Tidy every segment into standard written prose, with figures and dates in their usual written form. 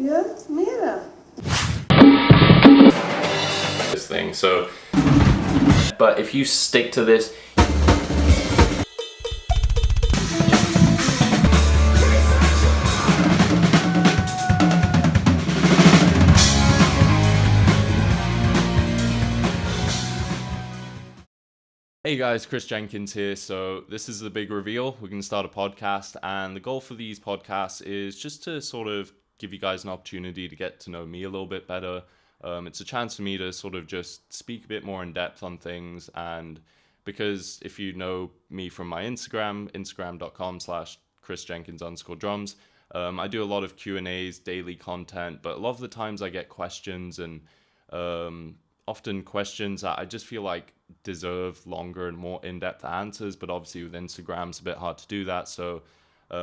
Ja, mera. This thing, so, but if you stick to this, Hey guys, Chris Jenkins here. So this is the big reveal. We're going to start a podcast, and the goal for these podcasts is just to sort of give you guys an opportunity to get to know me a little bit better. It's a chance for me to sort of just speak a bit more in depth on things, and because if you know me from my instagram.com/chrisjenkins_drums, I do a lot of Q&As, daily content, but a lot of the times I get questions and often questions that I just feel like deserve longer and more in-depth answers, but obviously with Instagram it's a bit hard to do that. So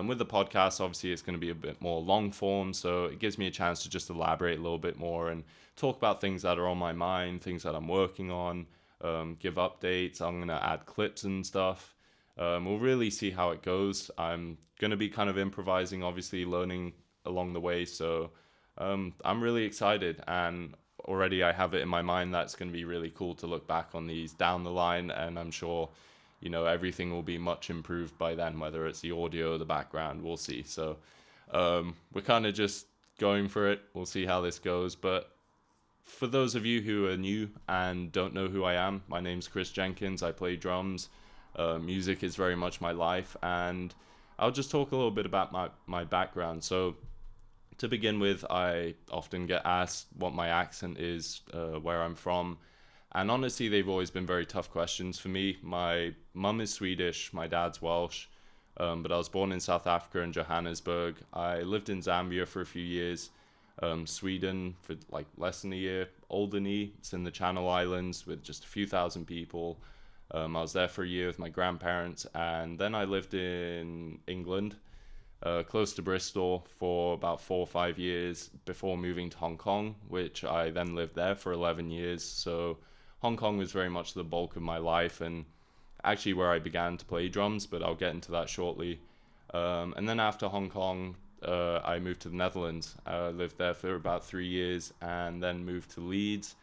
with the podcast, obviously it's going to be a bit more long form, so it gives me a chance to just elaborate a little bit more and talk about things that are on my mind, things that I'm working on, give updates. I'm going to add clips and stuff. We'll really see how it goes. I'm going to be kind of improvising, obviously learning along the way, so I'm really excited, and already I have it in my mind that's going to be really cool to look back on these down the line, and I'm sure, you know, everything will be much improved by then, whether it's the audio, the background, we'll see. So we're kind of just going for it. We'll see how this goes. But for those of you who are new and don't know who I am, my name's Chris Jenkins. I play drums. Music is very much my life, and I'll just talk a little bit about my background. So to begin with, I often get asked what my accent is, where I'm from, and honestly, they've always been very tough questions for me. My mum is Swedish, my dad's Welsh, but I was born in South Africa in Johannesburg. I lived in Zambia for a few years, Sweden for like less than a year, Alderney, it's in the Channel Islands with just a few thousand people. I was there for a year with my grandparents, and then I lived in England, close to Bristol, for about 4 or 5 years before moving to Hong Kong, which I then lived there for 11 years. So Hong Kong was very much the bulk of my life, and actually where I began to play drums, but I'll get into that shortly. And then after Hong Kong, I moved to the Netherlands. I lived there for about 3 years, and then moved to Leeds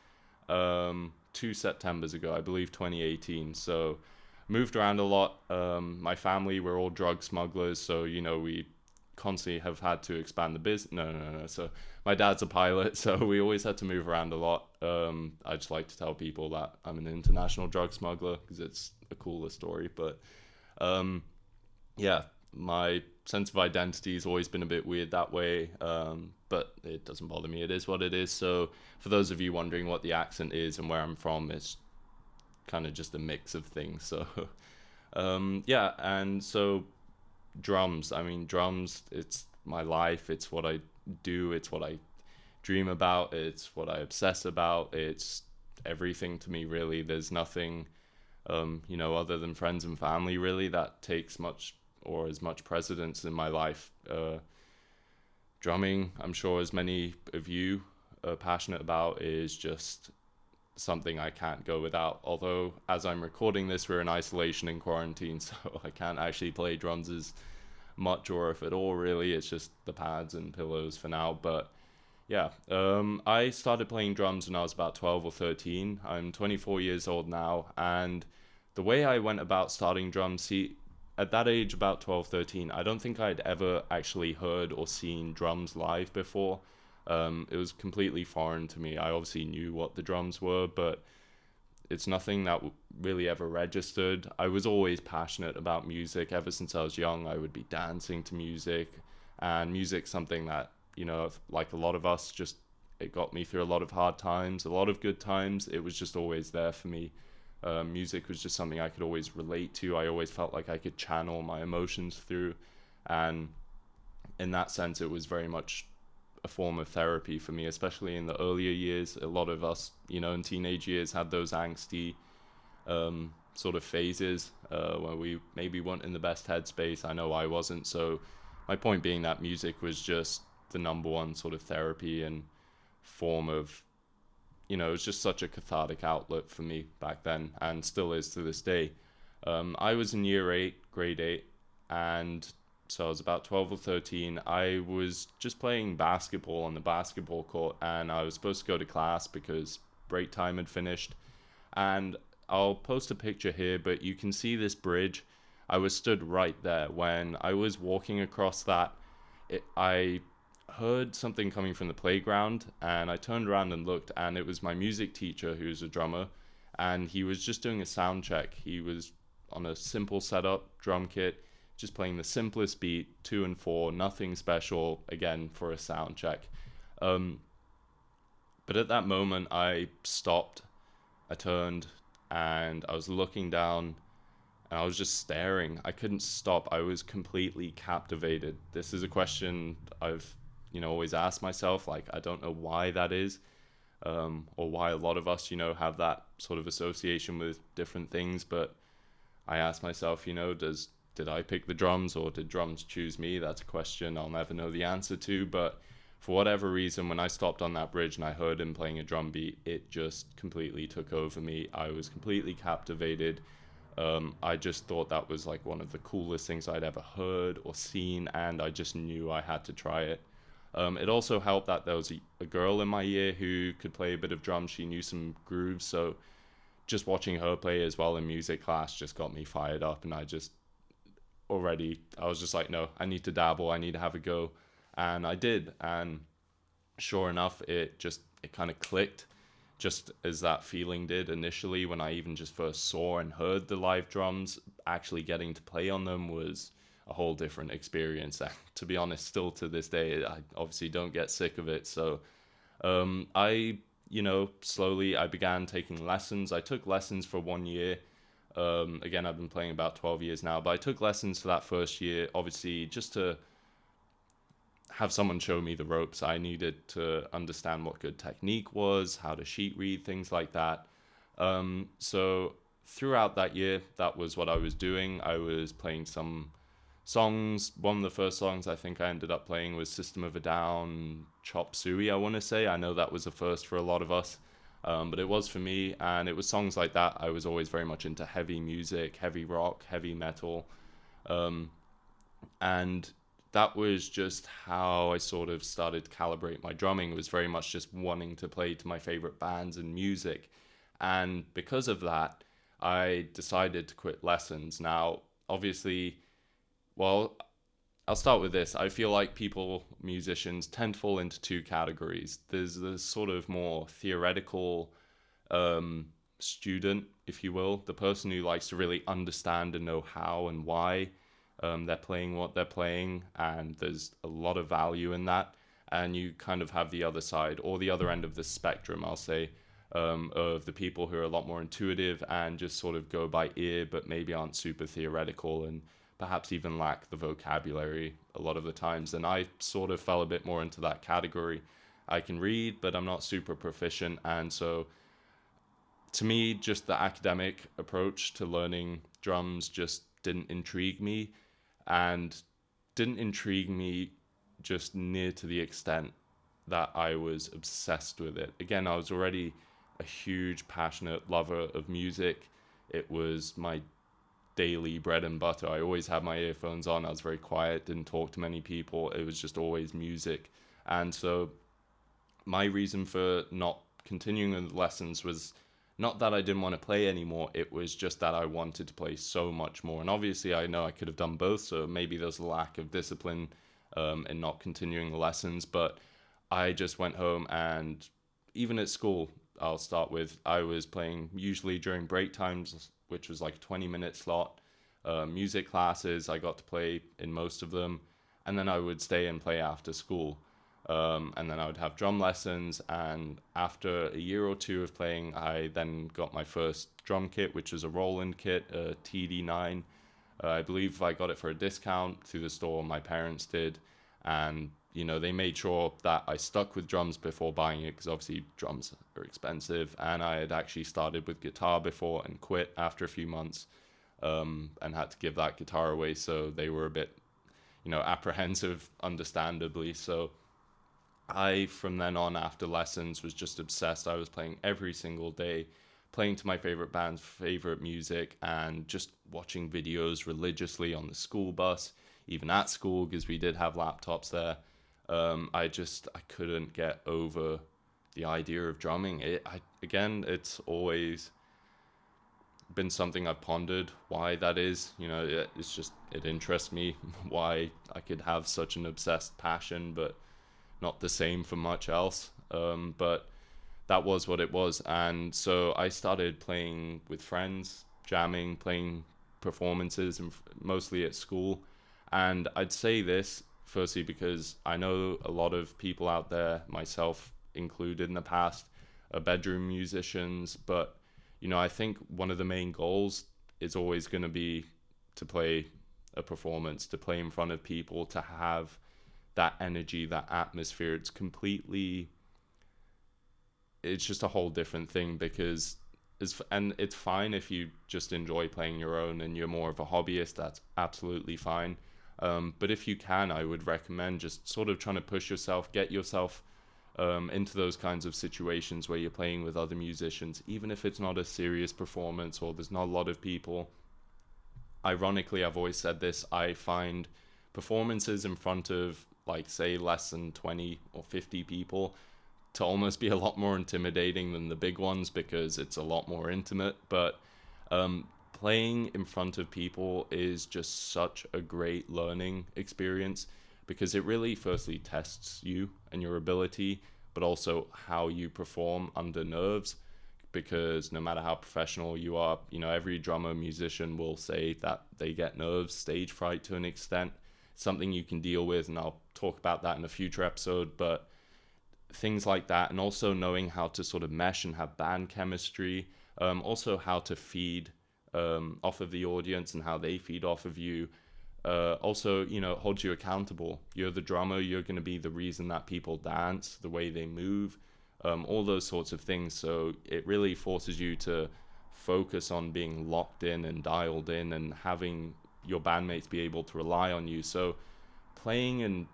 2 Septembers ago, I believe 2018. So moved around a lot. My family were all drug smugglers, so you know we constantly have had to expand the business. No. So my dad's a pilot, so we always had to move around a lot. I just like to tell people that I'm an international drug smuggler because it's a cooler story. But yeah, my sense of identity has always been a bit weird that way. But it doesn't bother me. It is what it is. So for those of you wondering what the accent is and where I'm from, it's kind of just a mix of things. So yeah, and so drums, I mean, drums, it's my life, it's what I do, it's what I dream about, it's what I obsess about, it's everything to me, really. There's nothing you know, other than friends and family, really, that takes much or as much precedence in my life. Drumming, I'm sure as many of you are passionate about, is just something I can't go without. Although as I'm recording this, we're in isolation and quarantine, so I can't actually play drums as much, or if at all, really. It's just the pads and pillows for now. But yeah, I started playing drums when I was about 12 or 13. I'm 24 years old now, and the way I went about starting drums, see, at that age, about 12, 13, I don't think I'd ever actually heard or seen drums live before. It was completely foreign to me. I obviously knew what the drums were, but it's nothing that really ever registered. I was always passionate about music. Ever since I was young, I would be dancing to music, and music's something that, you know, like a lot of us, just, it got me through a lot of hard times, a lot of good times. It was just always there for me. Music was just something I could always relate to. I always felt like I could channel my emotions through, and in that sense, it was very much a form of therapy for me, especially in the earlier years. A lot of us, you know, in teenage years had those angsty sort of phases where we maybe weren't in the best headspace. I know I wasn't. So my point being that music was just the number one sort of therapy and form of, you know, it was just such a cathartic outlet for me back then, and still is to this day. I was in year 8, grade 8, and so I was about 12 or 13. I was just playing basketball on the basketball court, and I was supposed to go to class because break time had finished. And I'll post a picture here, but you can see this bridge. I was stood right there. When I was walking across that, I heard something coming from the playground, and I turned around and looked, and it was my music teacher, who's a drummer, and he was just doing a sound check. He was on a simple setup drum kit, just playing the simplest beat, 2 and 4, nothing special, again, for a sound check. Um, but at that moment, I stopped, I turned, and I was looking down, and I was just staring. I couldn't stop. I was completely captivated. This is a question I've, always asked myself. Like, I don't know why that is, or why a lot of us, have that sort of association with different things. But I asked myself, did I pick the drums or did drums choose me? That's a question I'll never know the answer to. But for whatever reason, when I stopped on that bridge and I heard him playing a drum beat, it just completely took over me. I was completely captivated. I just thought that was like one of the coolest things I'd ever heard or seen, and I just knew I had to try it. It also helped that there was a girl in my year who could play a bit of drums. She knew some grooves, so just watching her play as well in music class just got me fired up, and I was just like, no, I need to dabble, I need to have a go. And I did, and sure enough, it kind of clicked, just as that feeling did initially when I even just first saw and heard the live drums. Actually getting to play on them was a whole different experience. And to be honest, still to this day, I obviously don't get sick of it. So I, slowly I began taking lessons. I took lessons for 1 year. Again, I've been playing about 12 years now, but I took lessons for that first year, obviously, just to have someone show me the ropes. I needed to understand what good technique was, how to sheet read, things like that. So throughout that year, that was what I was doing. I was playing some songs. One of the first songs I think I ended up playing was System of a Down, Chop Suey, I want to say. I know that was a first for a lot of us, but it was for me, and it was songs like that. I was always very much into heavy music, heavy rock, heavy metal, um, and that was just how I sort of started to calibrate my drumming. It was very much just wanting to play to my favorite bands and music, and because of that, I decided to quit lessons. Now, obviously, well, I'll start with this. I feel like musicians tend to fall into two categories. There's the sort of more theoretical student, if you will, the person who likes to really understand and know how and why they're playing what they're playing, and there's a lot of value in that. And you kind of have the other side, or the other end of the spectrum, I'll say, of the people who are a lot more intuitive and just sort of go by ear, but maybe aren't super theoretical and perhaps even lack the vocabulary a lot of the times. And I sort of fell a bit more into that category. I can read, but I'm not super proficient. And so to me, just the academic approach to learning drums just didn't intrigue me, and didn't intrigue me just near to the extent that I was obsessed with it. Again, I was already a huge, passionate lover of music. It was my daily bread and butter. I always had my earphones on. I was very quiet, didn't talk to many people. It was just always music. And so my reason for not continuing with lessons was not that I didn't want to play anymore. It was just that I wanted to play so much more. And obviously, I know I could have done both. So maybe there's a lack of discipline in not continuing the lessons. But I just went home, and even at school, I'll start with, I was playing usually during break times, which was like a 20-minute slot. Music classes, I got to play in most of them. And then I would stay and play after school. And then I would have drum lessons. And after a year or two of playing, I then got my first drum kit, which was a Roland kit, a TD9. I believe I got it for a discount through the store. My parents did. And, they made sure that I stuck with drums before buying it, because obviously drums are expensive. And I had actually started with guitar before and quit after a few months, and had to give that guitar away. So they were a bit, apprehensive, understandably. So I, from then on, after lessons, was just obsessed. I was playing every single day, playing to my favorite band's favorite music, and just watching videos religiously on the school bus. even at school, because we did have laptops there. I couldn't get over the idea of drumming. Again, it's always been something I've pondered why that is. It's just, it interests me why I could have such an obsessed passion, but not the same for much else. But that was what it was. And so I started playing with friends, jamming, playing performances, and mostly at school. And I'd say this firstly because I know a lot of people out there, myself included in the past, are bedroom musicians. But I think one of the main goals is always going to be to play a performance, to play in front of people, to have that energy, that atmosphere. It's just a whole different thing, because it's fine if you just enjoy playing your own and you're more of a hobbyist. That's absolutely fine. But if you can, I would recommend just sort of trying to push yourself, get yourself into those kinds of situations where you're playing with other musicians, even if it's not a serious performance or there's not a lot of people. Ironically, I've always said this, I find performances in front of, like, say, less than 20 or 50 people to almost be a lot more intimidating than the big ones, because it's a lot more intimate. But playing in front of people is just such a great learning experience, because it really firstly tests you and your ability, but also how you perform under nerves. Because no matter how professional you are, every drummer musician will say that they get nerves, stage fright to an extent, something you can deal with, and I'll talk about that in a future episode. But things like that, and also knowing how to sort of mesh and have band chemistry, also how to feed off of the audience and how they feed off of you. Also, holds you accountable. You're the drummer, you're going to be the reason that people dance, the way they move, all those sorts of things. So it really forces you to focus on being locked in and dialed in, and having your bandmates be able to rely on you. So playing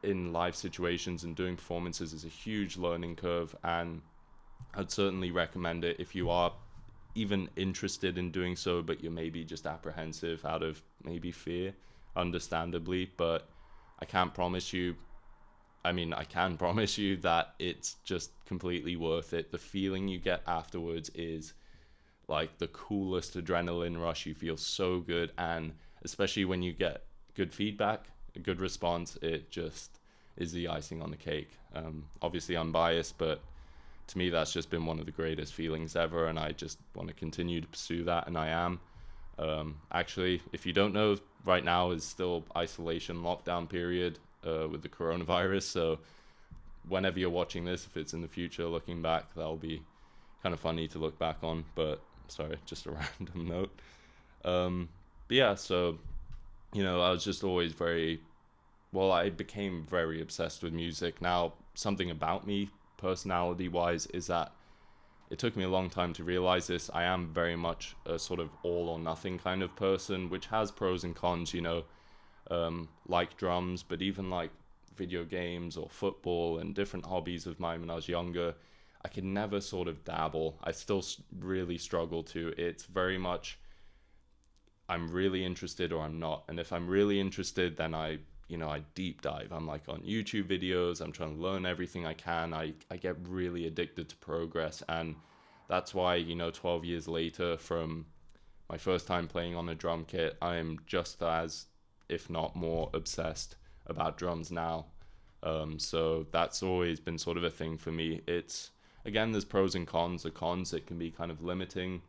in live situations and doing performances is a huge learning curve, and I'd certainly recommend it if you are even interested in doing so, but you're maybe just apprehensive out of maybe fear, understandably. But I can promise you that it's just completely worth it. The feeling you get afterwards is like the coolest adrenaline rush. You feel so good, and especially when you get good feedback, a good response, it just is the icing on the cake. Obviously unbiased, but to me that's just been one of the greatest feelings ever, and I just want to continue to pursue that, and I am. Actually, if you don't know, right now is still isolation lockdown period with the coronavirus, so whenever you're watching this, if it's in the future looking back, that'll be kind of funny to look back on. But sorry, just a random note. But yeah, so I was just always I became very obsessed with music. Now, something about me personality wise is that it took me a long time to realize this. I am very much a sort of all or nothing kind of person, which has pros and cons, like drums, but even like video games or football and different hobbies of mine when I was younger, I could never sort of dabble. I still really struggle to. It's very much, I'm really interested or I'm not. And if I'm really interested, then I deep dive. I'm like on YouTube videos, I'm trying to learn everything I can. I get really addicted to progress. And that's why, 12 years later from my first time playing on a drum kit, I am just as, if not more, obsessed about drums now. So that's always been sort of a thing for me. It's, again, there's pros and cons. The cons, it can be kind of limiting.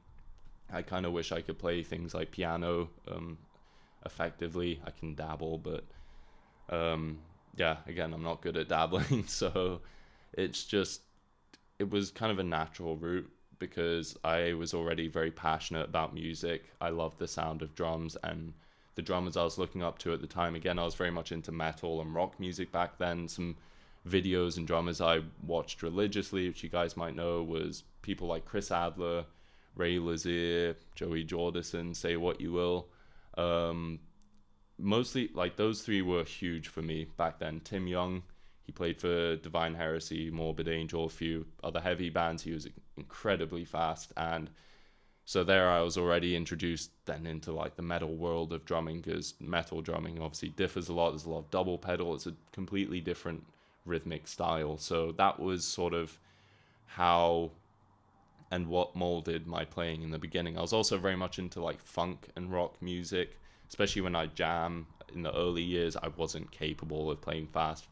I kind of wish I could play things like piano effectively. I can dabble, but yeah, again, I'm not good at dabbling. So it was kind of a natural route, because I was already very passionate about music. I loved the sound of drums, and the drummers I was looking up to at the time, again, I was very much into metal and rock music back then. Some videos and drummers I watched religiously, which you guys might know, was people like Chris Adler, Ray Lazier, Joey Jordison, say what you will. Mostly, like, those three were huge for me back then. Tim Young, he played for Divine Heresy, Morbid Angel, a few other heavy bands. He was incredibly fast, and So there I was already introduced then into like the metal world of drumming, because metal drumming obviously differs a lot. There's a lot of double pedal. It's a completely different rhythmic style. So that was sort of how and what molded my playing in the beginning. I was also very much into like funk and rock music, especially when I jam. In the early years, I wasn't capable of playing fast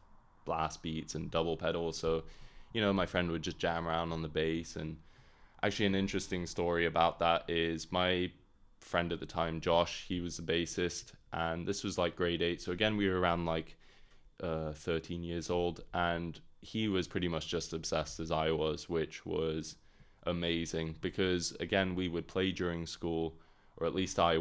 blast beats and double pedal. So, my friend would just jam around on the bass. And actually, an interesting story about that is my friend at the time, Josh, he was the bassist, and this was like grade 8. So again, we were around like 13 years old, and he was pretty much just obsessed as I was, which was amazing, because again, we would play during school, or at least I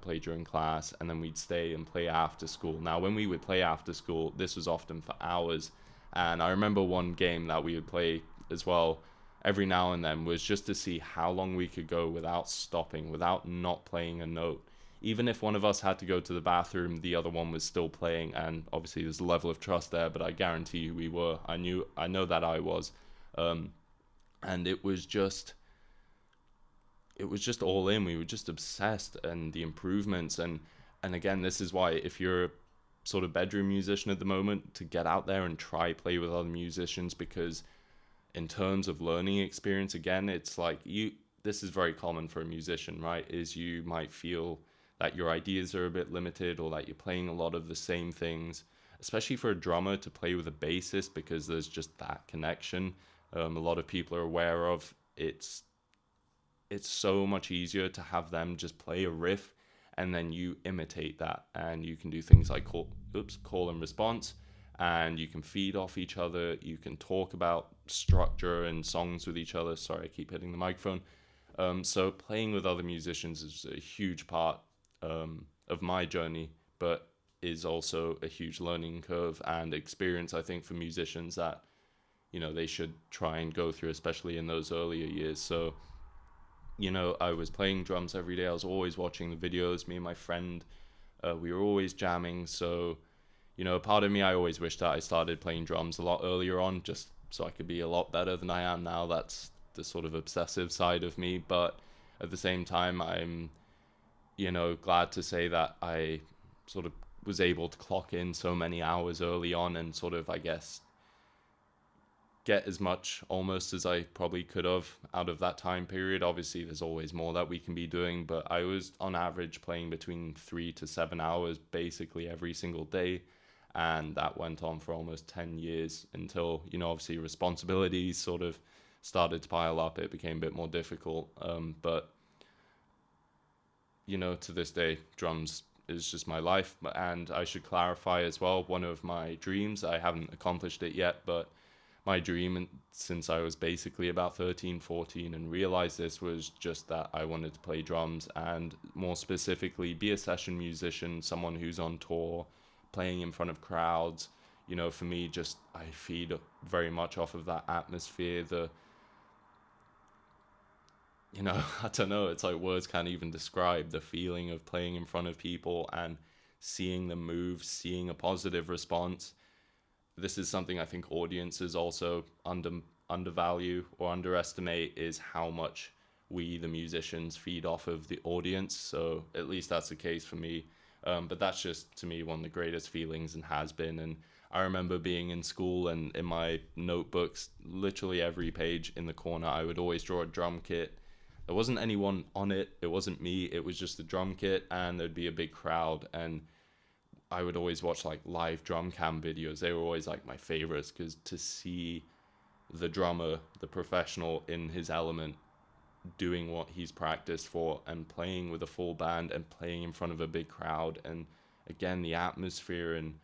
play during class, and then we'd stay and play after school. Now when we would play after school, this was often for hours, and I remember one game that we would play as well every now and then was just to see how long we could go without stopping, without not playing a note. Even if one of us had to go to the bathroom, the other one was still playing, and obviously there's a level of trust there, but I guarantee you we were. I know that I was. And it was just all in. We were just obsessed, and the improvements, and again, this is why, if you're a sort of bedroom musician at the moment, to get out there and try play with other musicians, because in terms of learning experience, again, it's like this is very common for a musician, right? Is you might feel that your ideas are a bit limited, or that you're playing a lot of the same things, especially for a drummer to play with a bassist, because there's just that connection. A lot of people are aware of. It's so much easier to have them just play a riff, and then you imitate that, and you can do things like call and response, and you can feed off each other. You can talk about structure and songs with each other. Sorry, I keep hitting the microphone. So playing with other musicians is a huge part of my journey, but is also a huge learning curve and experience, I think, for musicians that they should try and go through, especially in those earlier years. So I was playing drums every day. I was always watching the videos. Me and my friend, we were always jamming. So part of me, I always wished that I started playing drums a lot earlier on, just so I could be a lot better than I am now. That's the sort of obsessive side of me. But at the same time, I'm glad to say that I sort of was able to clock in so many hours early on, and sort of, I guess, get as much almost as I probably could have out of that time period. Obviously, there's always more that we can be doing, but I was on average playing between 3 to 7 hours basically every single day. And that went on for almost 10 years until, obviously responsibilities sort of started to pile up. It became a bit more difficult. But to this day, drums is just my life. And I should clarify as well, one of my dreams, I haven't accomplished it yet, but my dream since I was basically about 13, 14 and realized this, was just that I wanted to play drums, and more specifically be a session musician, someone who's on tour, playing in front of crowds. For me, just I feed very much off of that atmosphere, I don't know, it's like words can't even describe the feeling of playing in front of people and seeing them move, seeing a positive response. This is something I think audiences also undervalue or underestimate, is how much we, the musicians, feed off of the audience. So at least that's the case for me. But that's just, to me, one of the greatest feelings, and has been. And I remember being in school, and in my notebooks, literally every page in the corner, I would always draw a drum kit. There wasn't anyone on it. It wasn't me. It was just the drum kit, and there'd be a big crowd. And I would always watch like live drum cam videos. They were always like my favorites, because to see the drummer, the professional in his element, doing what he's practiced for, and playing with a full band, and playing in front of a big crowd, and again, the atmosphere, and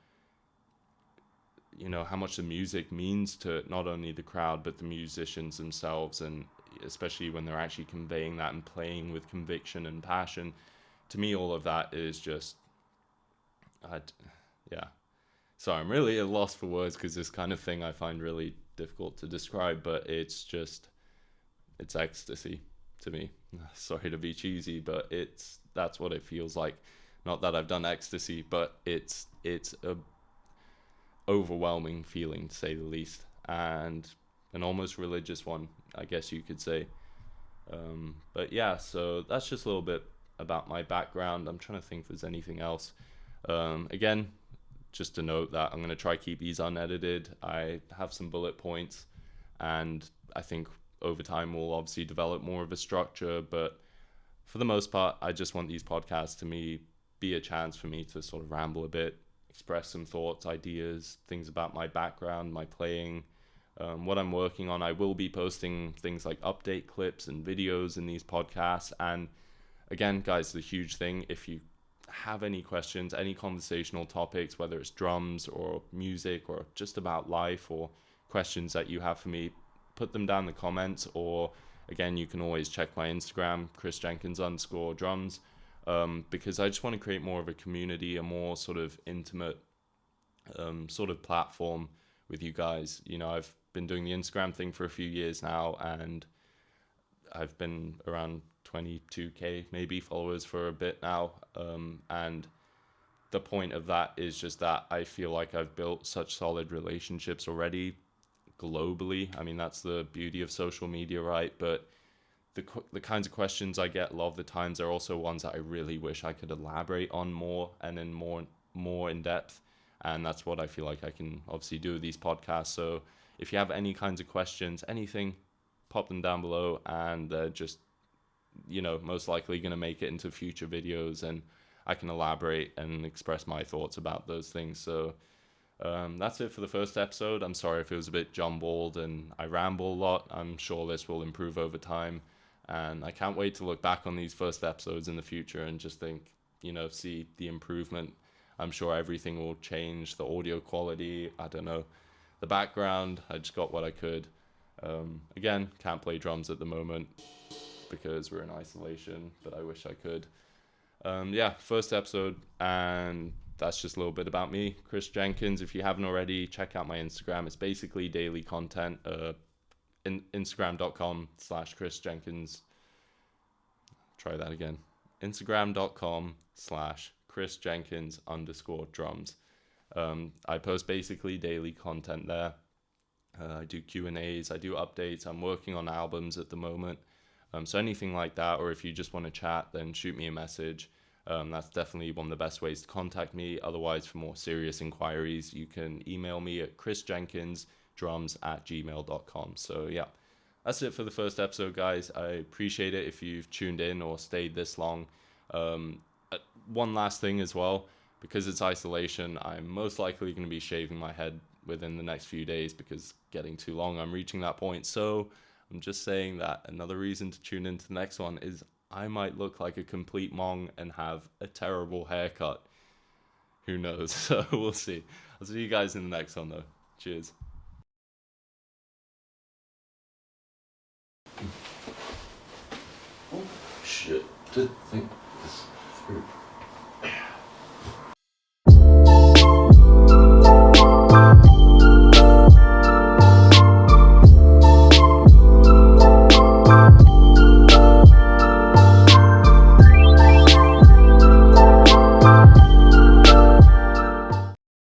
how much the music means to not only the crowd but the musicians themselves, and especially when they're actually conveying that and playing with conviction and passion. To me, all of that is just yeah. So I'm really at a loss for words, because this kind of thing I find really difficult to describe, but it's ecstasy to me. Sorry to be cheesy, but that's what it feels like. Not that I've done ecstasy, but it's a overwhelming feeling, to say the least, and an almost religious one, I guess you could say. But yeah, so that's just a little bit about my background. I'm trying to think if there's anything else. Again, just to note that I'm going to try keep these unedited. I have some bullet points, and I think over time we'll obviously develop more of a structure, but for the most part, I just want these podcasts to me be a chance for me to sort of ramble a bit, express some thoughts, ideas, things about my background, my playing, what I'm working on. I will be posting things like update clips and videos in these podcasts. And again, guys, the huge thing, if you have any questions, any conversational topics, whether it's drums or music or just about life, or questions that you have for me, put them down in the comments. Or again, you can always check my Instagram, _Jenkins_drums, because I just want to create more of a community, a more sort of intimate sort of platform with you guys. You know, I've been doing the Instagram thing for a few years now, and I've been around 22k maybe followers for a bit now, and the point of that is just that I feel like I've built such solid relationships already globally. I mean, that's the beauty of social media, right? But the kinds of questions I get a lot of the times are also ones that I really wish I could elaborate on more and in more in depth, and that's what I feel like I can obviously do with these podcasts. So if you have any kinds of questions, anything, pop them down below, and just, you know, most likely going to make it into future videos, and I can elaborate and express my thoughts about those things. So that's it for the first episode. I'm sorry if it was a bit jumbled and I ramble a lot. I'm sure this will improve over time, and I can't wait to look back on these first episodes in the future and just think, you know, see the improvement. I'm sure everything will change, the audio quality, I don't know, the background. I just got what I could. Again, can't play drums at the moment because we're in isolation, but I wish I could. Yeah, first episode, and that's just a little bit about me, Chris Jenkins. If you haven't already, check out my Instagram. It's basically daily content. Instagram.com/Chris Jenkins. Try that again. Instagram.com/Chris Jenkins_drums. I post basically daily content there. I do Q&As, I do updates. I'm working on albums at the moment. So anything like that, or if you just want to chat, then shoot me a message. That's definitely one of the best ways to contact me. Otherwise, for more serious inquiries, you can email me at chrisjenkinsdrums@gmail.com. So yeah, that's it for the first episode, guys. I appreciate it if you've tuned in or stayed this long. One last thing as well, because it's isolation, I'm most likely going to be shaving my head within the next few days because it's getting too long. I'm reaching that point. So I'm just saying that another reason to tune into the next one is I might look like a complete mong and have a terrible haircut. Who knows? So we'll see. I'll see you guys in the next one though. Cheers. Oh shit. Did think